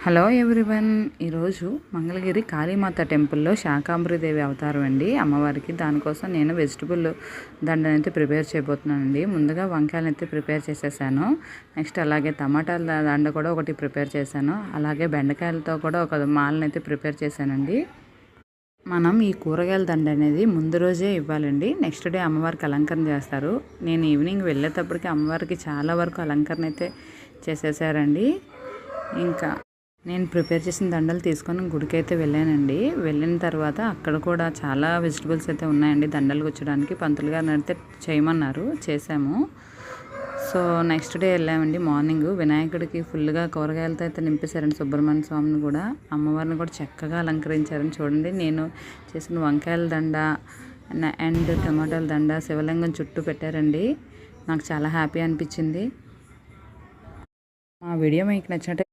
Hello everyone. ఈరోజు మంగళగిరి కాళీమాత టెంపుల్లో శాకాంబరిదేవి అవతారం అండి అమ్మవారికి. దానికోసం నేను వెజిటబుల్ దండనైతే ప్రిపేర్ చేయబోతున్నానండి. ముందుగా వంకాయలనైతే ప్రిపేర్ చేసేసాను. నెక్స్ట్ అలాగే టమాటాల దండ కూడా ఒకటి ప్రిపేర్ చేశాను. అలాగే బెండకాయలతో కూడా ఒక మాలనైతే ప్రిపేర్ చేశానండి. మనం ఈ కూరగాయల దండ అనేది ముందు రోజే ఇవ్వాలండి. నెక్స్ట్ డే అమ్మవారికి అలంకరణ చేస్తారు. నేను ఈవినింగ్ వెళ్ళేటప్పటికి అమ్మవారికి చాలా వరకు అలంకరణ అయితే చేసేసారండి. ఇంకా నేను ప్రిపేర్ చేసిన దండలు తీసుకొని గుడికి అయితే వెళ్ళానండి. వెళ్ళిన తర్వాత అక్కడ కూడా చాలా వెజిటబుల్స్ అయితే ఉన్నాయండి దండలు గుచ్చడానికి. పంతులు గారిని అడిగితే చేయమన్నారు, చేసాము. సో నెక్స్ట్ డే వెళ్ళామండి. మార్నింగ్ వినాయకుడికి ఫుల్గా కూరగాయలతో అయితే నింపేశారండి. సుబ్రహ్మణ్య స్వామిని కూడా, అమ్మవారిని కూడా చక్కగా అలంకరించారని చూడండి. నేను చేసిన వంకాయల దండ అండ్ టమాటాల దండ శివలింగం చుట్టూ పెట్టారండి. నాకు చాలా హ్యాపీ అనిపించింది. మా వీడియో మీకు నచ్చినట్టు